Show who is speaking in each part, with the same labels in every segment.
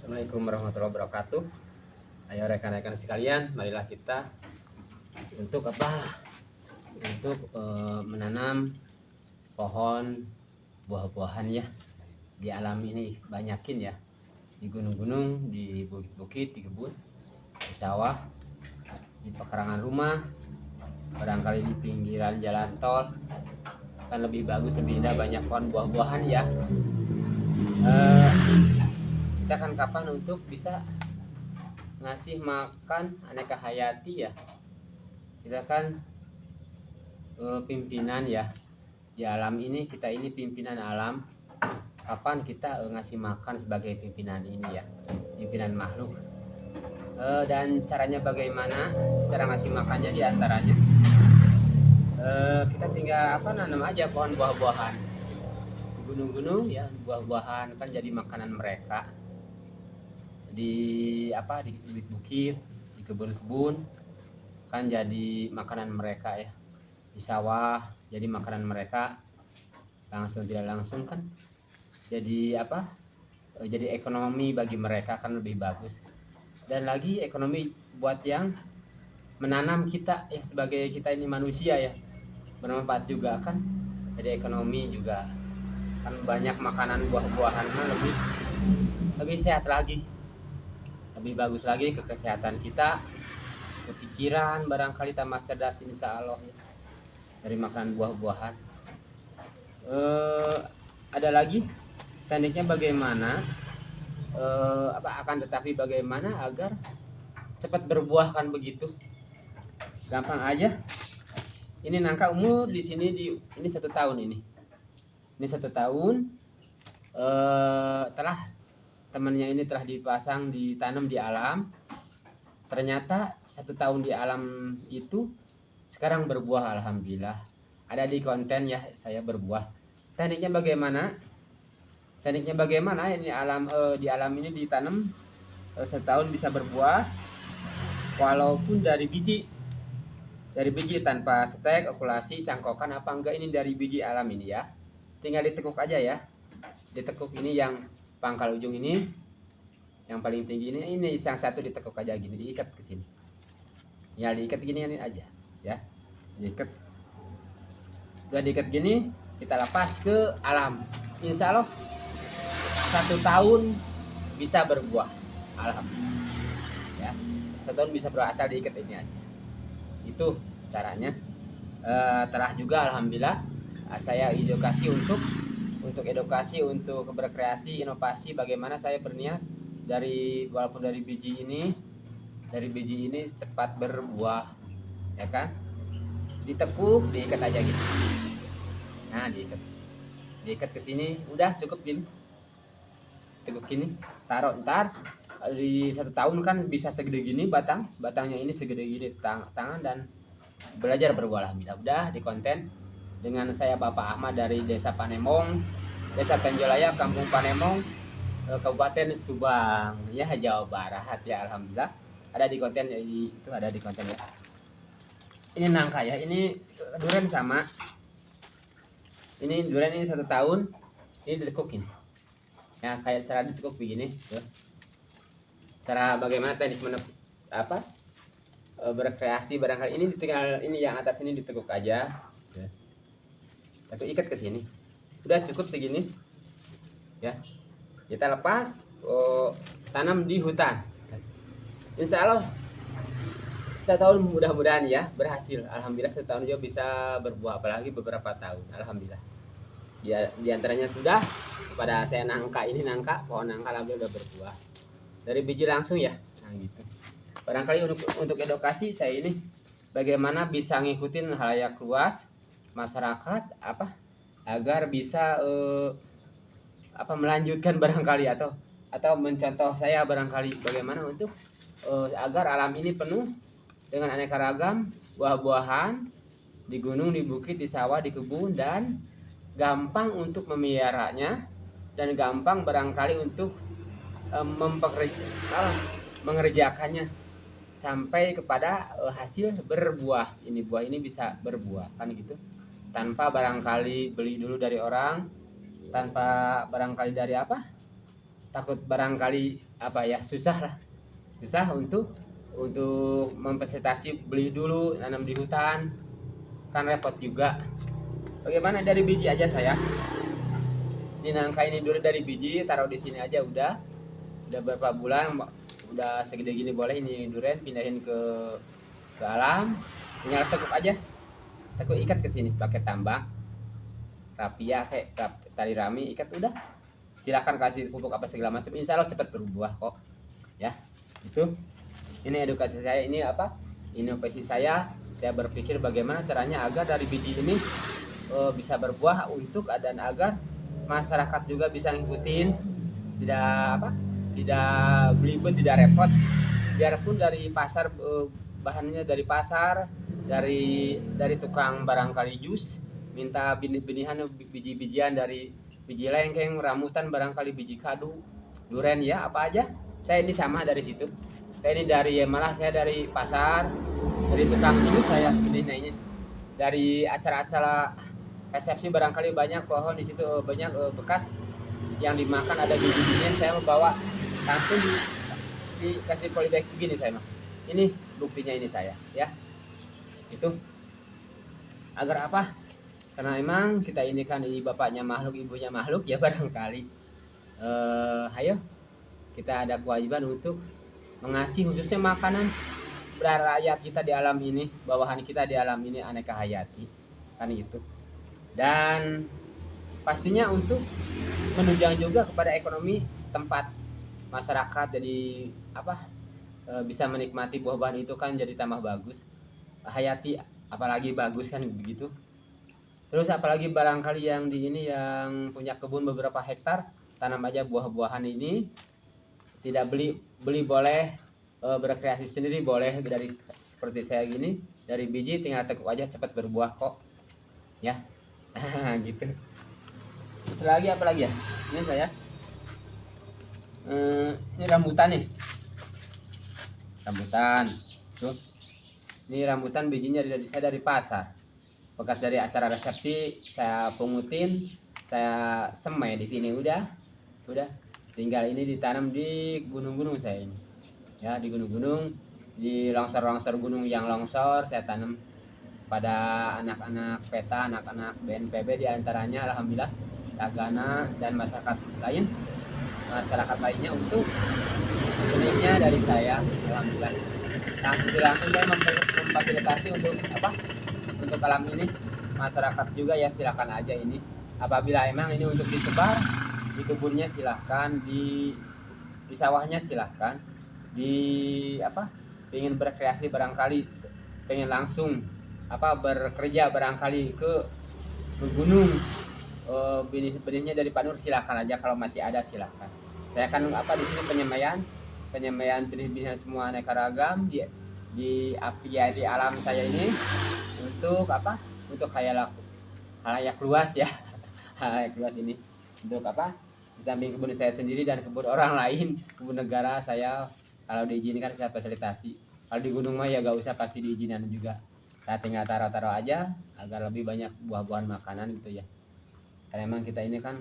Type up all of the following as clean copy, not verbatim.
Speaker 1: Assalamualaikum warahmatullahi wabarakatuh. Ayo rekan-rekan sekalian, marilah kita untuk apa? Untuk menanam pohon buah-buahan ya di alam ini, banyakin ya, di gunung-gunung, di bukit-bukit, di kebun, di sawah, di pekarangan rumah, barangkali di pinggiran jalan tol, kan lebih bagus, lebih indah, banyak pohon buah-buahan ya. Kita kan kapan untuk bisa ngasih makan aneka hayati ya, kita kan pimpinan ya di alam ini, kita ini pimpinan alam. Kapan kita ngasih makan sebagai pimpinan ini ya, pimpinan makhluk. Dan caranya bagaimana cara ngasih makannya, diantaranya kita tinggal nanam aja pohon buah-buahan di gunung-gunung ya, buah-buahan kan jadi makanan mereka. Di bukit-bukit, di kebun-kebun kan jadi makanan mereka ya. Di sawah jadi makanan mereka, langsung tidak langsung kan jadi jadi ekonomi bagi mereka, kan lebih bagus. Dan lagi ekonomi buat yang menanam kita ya, sebagai kita ini manusia ya, bermanfaat juga kan, jadi ekonomi juga kan, banyak makanan buah-buahan lebih sehat lagi, lebih bagus lagi ke kesehatan kita, kepikiran barangkali tambah cerdas insya Allah ya, dari makanan buah-buahan. Ada lagi tekniknya bagaimana, akan tetapi bagaimana agar cepat berbuah, kan begitu, gampang aja. Ini nangka umur di sini ini 1 tahun, ini 1 tahun. Telah temannya ini telah dipasang, ditanam di alam. Ternyata 1 tahun di alam itu sekarang berbuah, alhamdulillah. Ada di konten ya, saya berbuah. Tekniknya bagaimana? Ini di alam ini ditanam 1 tahun bisa berbuah, walaupun dari biji tanpa stek, okulasi, cangkokan apa enggak, ini dari biji alam ini ya. Tinggal ditekuk aja ya. Ditekuk ini yang pangkal ujung ini, yang paling tinggi ini yang satu ditekuk aja gini, diikat ke sini. Ya diikat gini aja ya. Diikat. Udah diikat gini, kita lepas ke alam. Insya Allah 1 tahun bisa berbuah, alhamdulillah ya. 1 tahun bisa berbuah asal diikat ini aja. Itu caranya. Telah juga alhamdulillah saya edukasi untuk edukasi, untuk berkreasi, inovasi, bagaimana saya berniat walaupun dari biji ini cepat berbuah ya kan. Ditekuk, diikat aja gitu. Nah, diikat ke sini, udah cukup gini. Teguk gini, taruh, ntar di 1 tahun kan bisa segede gini batangnya ini, segede gini tangan, dan belajar berbuah alhamdulillah. Udah di konten dengan saya Bapak Ahmad dari Desa Panemong, Desa Tenjolaya, Kampung Panemong, Kabupaten Subang ya, Jawa Barat ya, alhamdulillah. Ada di konten ya, itu ada di konten ya. Ini nangka ya, ini durian sama. Ini durian ini 1 tahun, ini ditekukin. Ya, kayak cara ditekuk begini tuh. Cara bagaimana teknik berkreasi, barangkali ini tinggal ini yang atas ini ditekuk aja ya. Tapi ikat ke sini, udah cukup segini ya. Kita lepas, tanam di hutan. Insya Allah 1 tahun mudah-mudahan ya berhasil, alhamdulillah. 1 tahun juga bisa berbuah, apalagi beberapa tahun, alhamdulillah. Di antaranya sudah kepada saya nangka, pohon nangka alhamdulillah udah berbuah dari biji langsung ya. Nah gitu. Barangkali untuk edukasi saya ini bagaimana bisa ngikutin halayak luas masyarakat agar bisa melanjutkan barangkali, atau mencontoh saya barangkali, bagaimana untuk agar alam ini penuh dengan aneka ragam buah-buahan di gunung, di bukit, di sawah, di kebun, dan gampang untuk memeliharanya, dan gampang barangkali untuk mengerjakannya sampai kepada hasil berbuah. Buah ini bisa berbuah kan gitu, tanpa barangkali beli dulu dari orang, tanpa barangkali dari takut barangkali apa ya, susah lah, susah untuk memfasilitasi beli dulu nanam di hutan, kan repot juga. Bagaimana dari biji aja saya, ini nangka ini dulu dari biji taruh di sini aja, udah berapa bulan, udah segede gini, boleh ini durian pindahin ke alam, tinggal tekuk aja, tekuk ikat ke sini pakai tambang rapia kayak tali rami, ikat udah, silakan kasih pupuk apa segala macam, insya Allah cepat berbuah kok ya. Itu ini edukasi saya, ini apa, inovasi saya berpikir bagaimana caranya agar dari biji ini bisa berbuah untuk dan agar masyarakat juga bisa ngikutin, tidak apa, tidak belibet, tidak repot, biarpun dari pasar bahannya dari pasar, dari tukang barangkali jus minta benih-benihan, biji-bijian dari biji lengkeng, rambutan, barangkali biji kadu, duren ya apa aja, saya ini sama dari situ. Saya ini dari malah saya dari pasar, dari tukang jus saya ini dari acara-acara resepsi barangkali banyak pohon di situ, banyak bekas yang dimakan ada biji-bijian, saya membawa langsung dikasih polybag begini saya mah. Ini buktinya ini saya ya. Itu agar apa? Karena emang kita ini kan ini bapaknya makhluk, ibunya makhluk ya, barangkali ayo kita ada kewajiban untuk mengasih khususnya makanan rakyat kita di alam ini, bawahan kita di alam ini aneka hayati kan itu. Dan pastinya untuk menunjang juga kepada ekonomi setempat masyarakat, jadi apa, bisa menikmati buah-buahan itu kan jadi tambah bagus hayati, apalagi bagus kan begitu. Terus apalagi barangkali yang di ini yang punya kebun beberapa hektar, tanam aja buah-buahan ini, tidak beli beli boleh, berkreasi sendiri boleh, dari seperti saya gini, dari biji tinggal tekuk aja cepat berbuah kok ya. Gitu. Lagi apa lagi ya, ini saya ini rambutan nih, rambutan tuh, ini rambutan bijinya dari saya dari pasar, bekas dari acara resepsi saya pungutin, saya semai di sini, udah tinggal ini ditanam di gunung-gunung saya ini ya, di gunung-gunung, di longsor-longsor gunung yang longsor saya tanam pada anak-anak peta, anak-anak BNPB diantaranya, alhamdulillah Tagana dan masyarakat lainnya untuk benihnya dari saya, alhamdulillah langsung saya memfasilitasi untuk apa, untuk alam ini masyarakat juga ya, silakan aja ini, apabila emang ini untuk disebar di kebunnya silahkan, di sawahnya silahkan, di apa, ingin berkreasi barangkali pengen langsung apa bekerja barangkali ke gunung, benih-benihnya dari Pak Nur silahkan aja, kalau masih ada silahkan. Saya kan apa di sini penyemaian benih-benih semua aneka ragam di alam saya ini, untuk apa, untuk halayak luas ya. Halayak luas ini untuk apa, di samping kebun saya sendiri dan kebun orang lain, kebun negara saya kalau diizinkan saya fasilitasi. Kalau di gunung mah ya gak usah pasti diizinkan juga, saya tinggal taruh-taruh aja agar lebih banyak buah-buahan makanan gitu ya. Karena memang kita ini kan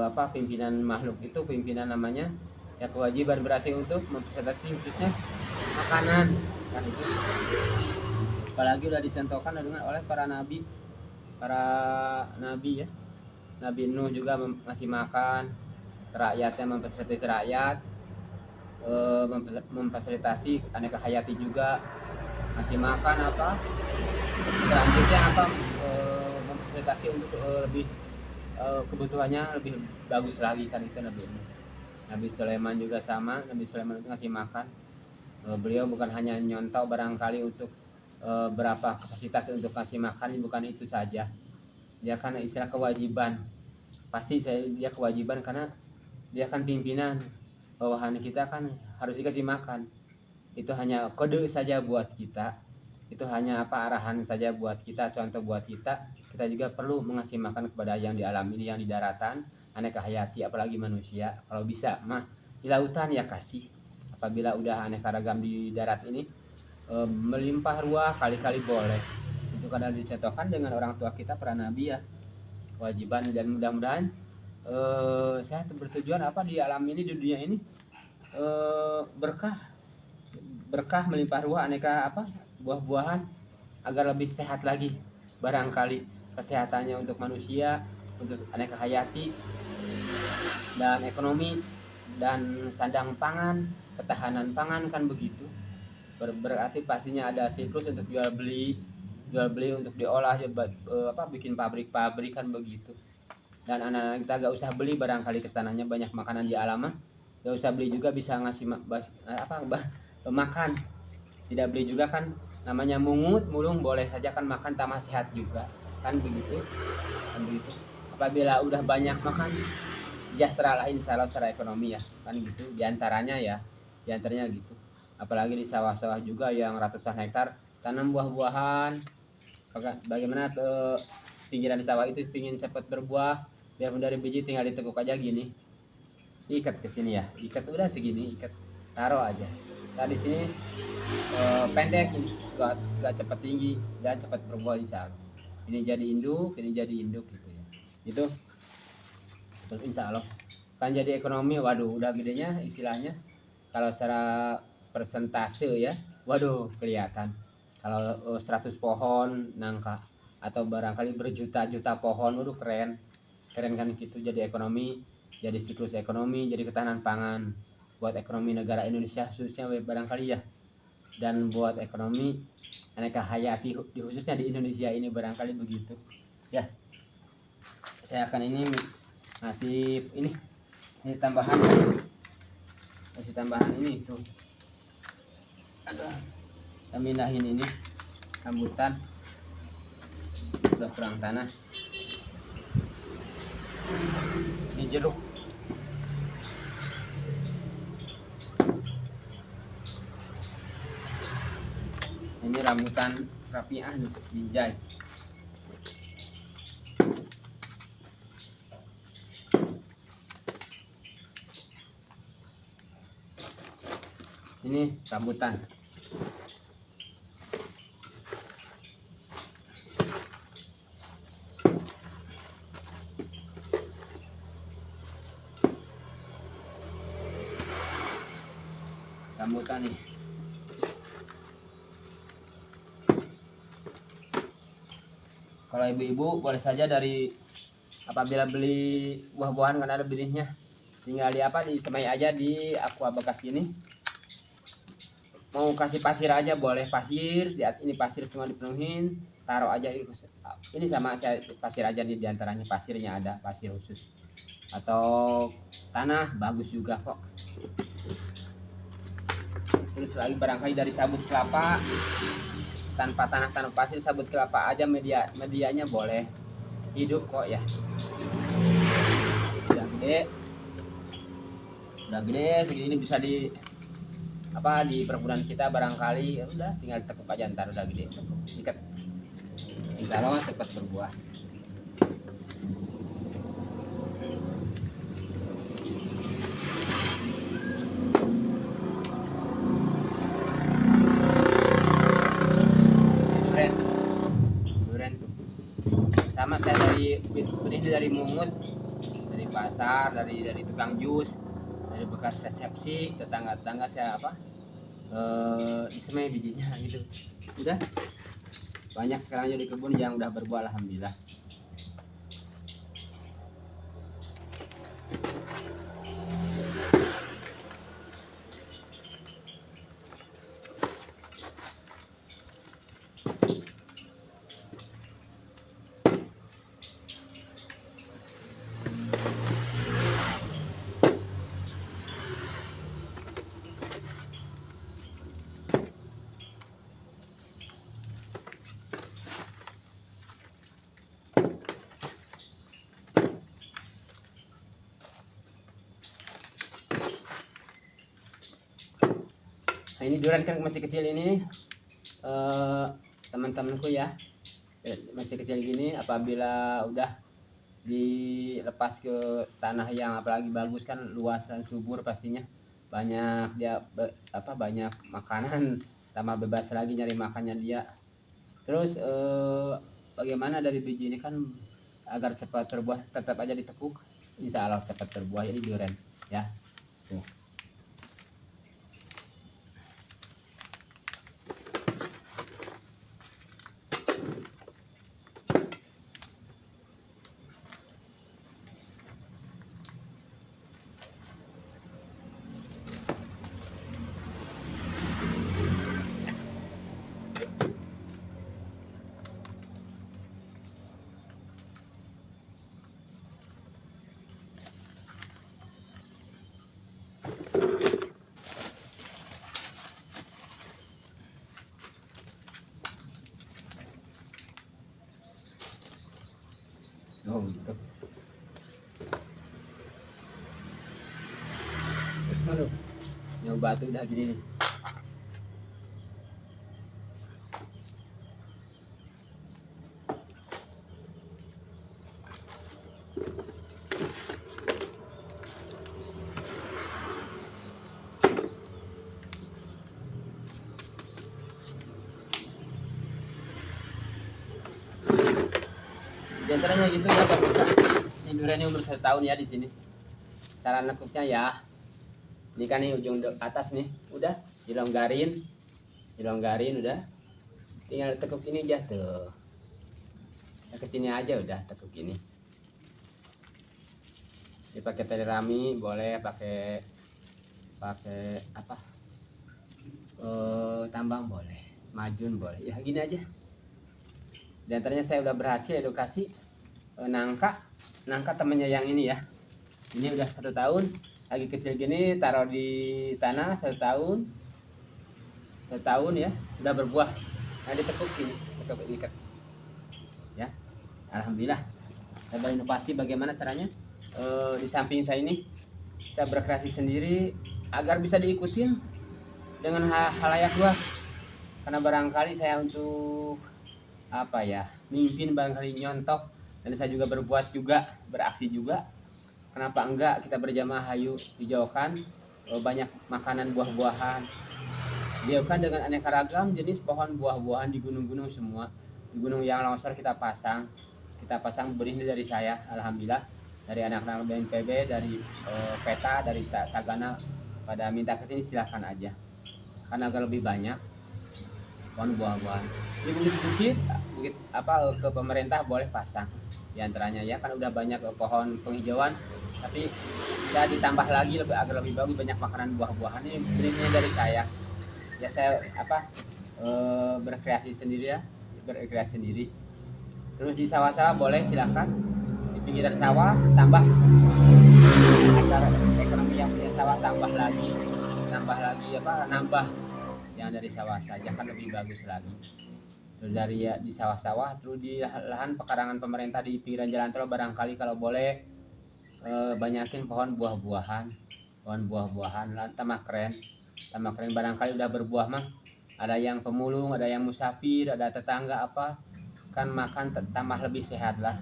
Speaker 1: apa, pimpinan makhluk itu, pimpinan namanya ya, kewajiban berarti untuk memfasilitasi khususnya makanan kan itu. Apalagi udah dicontohkan dengan oleh para nabi ya, Nabi Nuh juga ngasih makan rakyatnya, memfasilitasi rakyat, memfasilitasi aneka hayati juga ngasih makan apa, selanjutnya apa, memfasilitasi untuk lebih kebutuhannya lebih bagus lagi kan itu Nabi Nuh. Nabi Sulaiman juga sama, Nabi Sulaiman itu ngasih makan, beliau bukan hanya nyontoh barangkali untuk berapa kapasitas untuk kasih makan, bukan itu saja, dia kan istilah kewajiban, pasti dia kewajiban karena dia kan pimpinan, bawahan kita kan harus dikasih makan, itu hanya kode saja buat kita, itu hanya apa, arahan saja buat kita, contoh buat kita. Kita juga perlu mengasih makan kepada yang di alam ini, yang di daratan, aneka hayati, apalagi manusia. Kalau bisa mah di lautan ya kasih, apabila udah aneka ragam di darat ini melimpah ruah, kali-kali boleh. Itu kadang dicontohkan dengan orang tua kita para nabi ya, kewajiban. Dan mudah-mudahan Saya bertujuan apa di alam ini, di dunia ini, berkah berkah melimpah ruah, aneka apa buah-buahan agar lebih sehat lagi, barangkali kesehatannya untuk manusia, untuk aneka hayati dan ekonomi dan sandang pangan, ketahanan pangan kan begitu. Berarti pastinya ada siklus untuk jual beli untuk diolah ya, apa bikin pabrik-pabrik kan begitu. Dan anak-anak kita gak usah beli, barangkali kesananya banyak makanan di alam mah gak usah beli juga, bisa ngasih makan, tidak beli juga kan, namanya mungut mulung boleh saja kan makan, tambah sehat juga kan begitu, kan begitu. Apabila udah banyak makan, sejahtera lah insya Allah secara ekonomi ya kan gitu, diantaranya ya, diantaranya gitu. Apalagi di sawah-sawah juga yang ratusan hektar tanam buah-buahan, bagaimana pinggiran sawah itu pingin cepat berbuah, biarpun dari biji tinggal ditekuk aja gini, ikat ke sini ya, ikat udah segini, ikat taruh aja. Nah di sini pendek, ini gak cepat tinggi dan cepat berbuah insya Allah. Ini jadi induk, ini jadi induk gitu ya. Itu insya Allah kan jadi ekonomi. Waduh udah gedenya istilahnya, kalau secara persentase ya, waduh kelihatan. Kalau 100 pohon nangka atau barangkali berjuta-juta pohon, waduh keren, keren kan gitu. Jadi ekonomi, jadi siklus ekonomi, jadi ketahanan pangan buat ekonomi negara Indonesia khususnya barangkali ya, dan buat ekonomi aneka hayati khususnya di Indonesia ini barangkali begitu ya. Saya akan ini ngasih ini tambahan, kasih tambahan ini tuh, ada kita mindahin ini rambutan udah kurang tanah, ini jeruk, ini rambutan rapiah nih, binjai. Ini rambutan. Rambutan nih. Kalau ibu-ibu boleh saja dari apabila beli buah-buahan kan ada benihnya, tinggal di apa, disemai aja di aqua bekas ini. Mau kasih pasir aja boleh, pasir ini pasir semua dipenuhin, taruh aja ini sama saya pasir aja nih, diantaranya pasirnya ada pasir khusus atau tanah bagus juga kok. Terus lagi barangkali dari sabut kelapa, tanpa tanah tanpa pasir, sabut kelapa aja medianya boleh, hidup kok ya. Udah gede segini bisa di apa, di perkebunan kita barangkali ya udah tinggal ditekuk aja, ntar udah gede tekuk, ikat, insya Allah cepat berbuah. Durian tuh sama, saya dari ini dari mungut, dari pasar, dari tukang jus, dari bekas resepsi tetangga-tetangga saya apa disemai bijinya gitu. Udah banyak sekarang di kebun yang udah berbuah alhamdulillah. Nah ini durian kan masih kecil ini, teman-temanku ya, masih kecil gini. Apabila udah dilepas ke tanah yang apalagi bagus kan, luas dan subur, pastinya banyak dia banyak makanan, tambah bebas lagi nyari makannya dia. Terus bagaimana dari biji ini kan agar cepat terbuah, tetap aja ditekuk, insya Allah cepat berbuah. Jadi durian ya tuh. Oh gitu. Aduh, nyoba tuh udah gini nih. Di antaranya gitu ya Pak bisa. Ini duriannya umur 1 tahun ya di sini. Cara nekuknya ya, ini kan nih ujung atas nih, udah dilonggarin, udah, tinggal tekuk ini aja tuh. Ke sini aja udah tekuk ini. Dipakai tali rami boleh, pakai apa? Tambang boleh, majun boleh. Ya gini aja. Di antaranya saya udah berhasil edukasi nangka temennya yang ini ya. Ini udah 1 tahun, lagi kecil gini, taruh di tanah 1 tahun, ya, udah berbuah. Nah ditekuk ini, tekuk ikat. Ya, alhamdulillah. Saya berinovasi bagaimana caranya. Di samping saya ini, saya berkreasi sendiri agar bisa diikutin dengan halayak luas. Karena barangkali saya untuk apa ya, mimpin, barangkali nyontok, dan saya juga berbuat juga, beraksi juga. Kenapa enggak kita berjamaah hayu hijaukan banyak makanan buah-buahan, hijaukan dengan aneka ragam jenis pohon buah-buahan di gunung-gunung semua. Di gunung yang longsor kita pasang benih dari saya, alhamdulillah, dari anak-anak BNPB, dari peta, dari Tagana pada minta kesini, silahkan aja, karena agak lebih banyak pohon buah-buahan. Ini bukit-bukit ke pemerintah boleh pasang diantaranya ya, kan udah banyak pohon penghijauan, tapi bisa ditambah lagi agar lebih bagus, banyak makanan buah-buahan. Ini belinya dari saya ya, saya berkreasi sendiri ya, terus di sawah-sawah boleh, silakan di pinggiran sawah tambah, agar ekonomi yang punya sawah tambah lagi nambah yang dari sawah saja, kan lebih bagus lagi. Terus dari ya, di sawah-sawah, terus di lahan pekarangan pemerintah di pinggiran jalan tol barangkali kalau boleh banyakin pohon buah-buahan, tambah keren barangkali udah berbuah mah, ada yang pemulung, ada yang musafir, ada tetangga apa, kan makan tambah lebih sehat lah,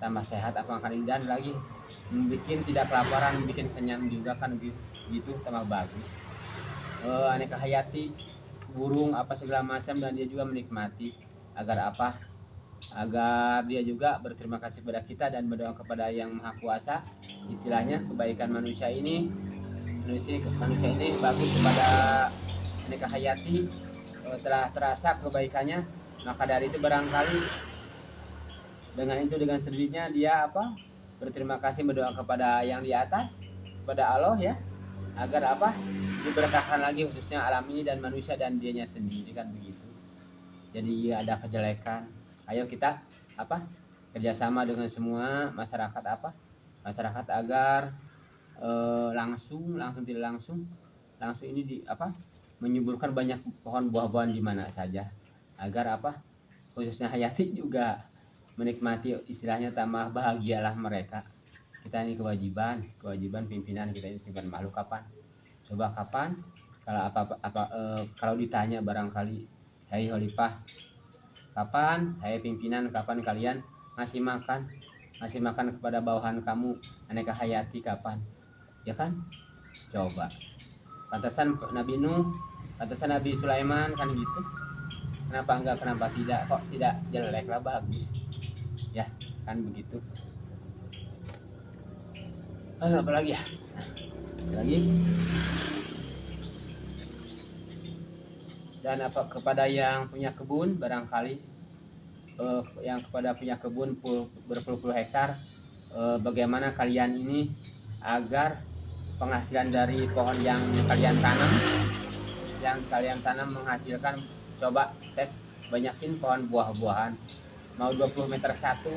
Speaker 1: apa makan, dan lagi bikin tidak kelaparan, bikin kenyang juga kan gitu, tambah bagus. Aneka hayati, burung apa segala macam, dan dia juga menikmati, agar dia juga berterima kasih kepada kita dan berdoa kepada Yang Maha Kuasa. Istilahnya kebaikan manusia ini bagus kepada aneka hayati, telah terasa kebaikannya, maka dari itu barangkali dengan sendirinya dia berterima kasih, berdoa kepada yang di atas, kepada Allah ya, agar diberkahkan lagi khususnya alam ini dan manusia dan dianya sendiri, kan begitu. Jadi ada kejelekan, ayo kita kerjasama dengan semua masyarakat agar langsung tidak langsung ini menyuburkan banyak pohon buah-buahan di mana saja, agar khususnya hayati juga menikmati, istilahnya tambah bahagialah mereka. Kita ini kewajiban pimpinan kita ini, pimpinan makhluk. Kapan kalau ditanya barangkali, hai Khalifah, kapan, hai pimpinan, kapan kalian ngasih makan kepada bawahan kamu aneka hayati, kapan? Ya kan? Coba. Pantasan Nabi Nuh, pantasan Nabi Sulaiman kan gitu. Kenapa enggak, kenapa tidak? Kok tidak jelek lah, bagus. Ya, kan begitu. apa lagi ya? Lagi. Dan apa kepada yang punya kebun barangkali, yang kepada punya kebun berpuluh-puluh hektar, bagaimana kalian ini agar penghasilan dari pohon yang kalian tanam menghasilkan. Coba tes banyakin pohon buah-buahan, mau 20 meter satu,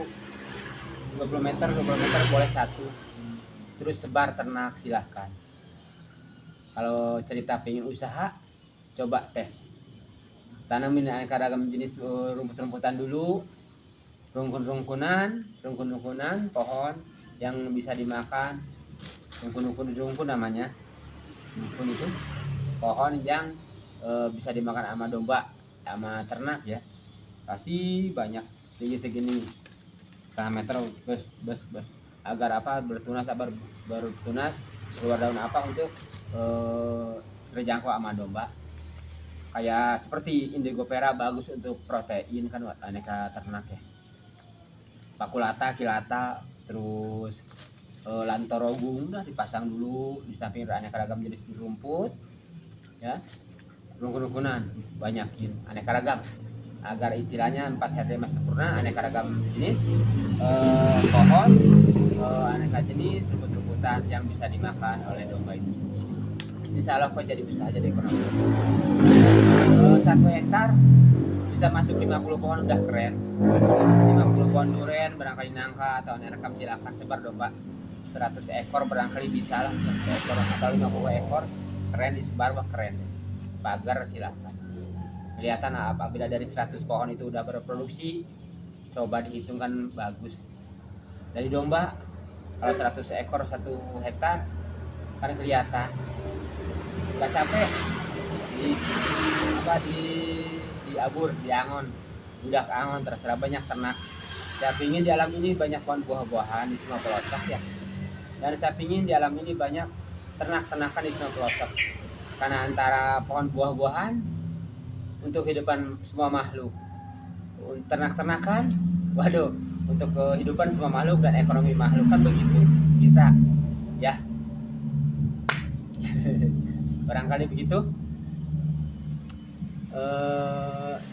Speaker 1: 20 meter boleh satu, terus sebar ternak silahkan. Kalau cerita pengen usaha, coba tes tanamin aneka ragam jenis rumput-rumputan dulu, rungkun-rungkunan pohon yang bisa dimakan. Rungkun namanya. Rungkun itu pohon yang bisa dimakan sama domba, sama ternak ya. Pasti banyak tinggi segini, setengah meter, bes agar apa bertunas keluar daun apa untuk terjangkau sama domba. Kayak seperti indigo pera bagus untuk protein kan aneka ternak ya. Pakulata, kilata, terus lantorogung udah dipasang dulu di samping aneka ragam jenis rumput ya. Rungkun-rungkunan banyakin aneka ragam agar istilahnya 4 sehat 5 sempurna, aneka ragam jenis pohon, aneka jenis rumput-rumputan yang bisa dimakan oleh domba itu sendiri. Insya Allah kok jadi usaha, jadi ekonomi. 1 hektar bisa masuk 50 pohon udah keren. 50 pohon duren barangkali nangka atau nerekam silakan sebar domba. 100 ekor barangkali bisa lah, 100 ekor atau 50 ekor keren disebar, wah keren. Pagar silahkan. Kelihatan apabila dari 100 pohon itu udah berproduksi, coba dihitungkan bagus. Dari domba kalau 100 ekor 1 hektar kan kelihatan nggak capek di abur, di angon, budak angon, terserah banyak ternak. Saya pingin di alam ini banyak pohon buah-buahan di semua pelosok ya, dan saya pingin di alam ini banyak ternak-ternakan di semua pelosok, karena antara pohon buah-buahan untuk kehidupan semua makhluk, ternak-ternakan waduh untuk kehidupan semua makhluk dan ekonomi makhluk, kan begitu kita ya. Barangkali begitu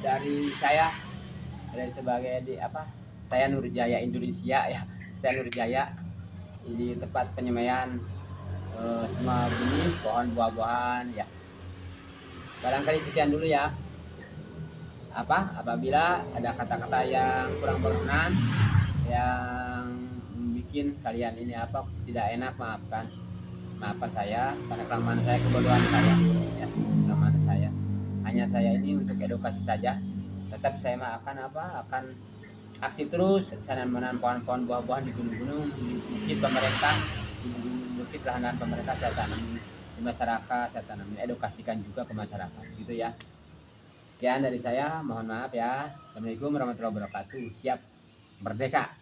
Speaker 1: dari saya, sebagai saya Nurjaya Indonesia ya. Saya Nurjaya, ini tempat penyemaian semua benih pohon buah-buahan ya. Barangkali sekian dulu ya. Apabila ada kata-kata yang kurang berkenan yang bikin kalian ini tidak enak, maafkan saya karena kelemahan saya, kebodohan saya ya, kelemahan saya. Hanya saya ini untuk edukasi saja. Tetap saya akan aksi terus menanam pohon-pohon buah-buahan di gunung-gunung, di bukit pemerintah, di bukit lahan pemerintah saya tanam, di masyarakat saya tanam, edukasikan juga ke masyarakat gitu ya. Sekian dari saya, mohon maaf ya. Assalamualaikum warahmatullahi wabarakatuh. Siap merdeka.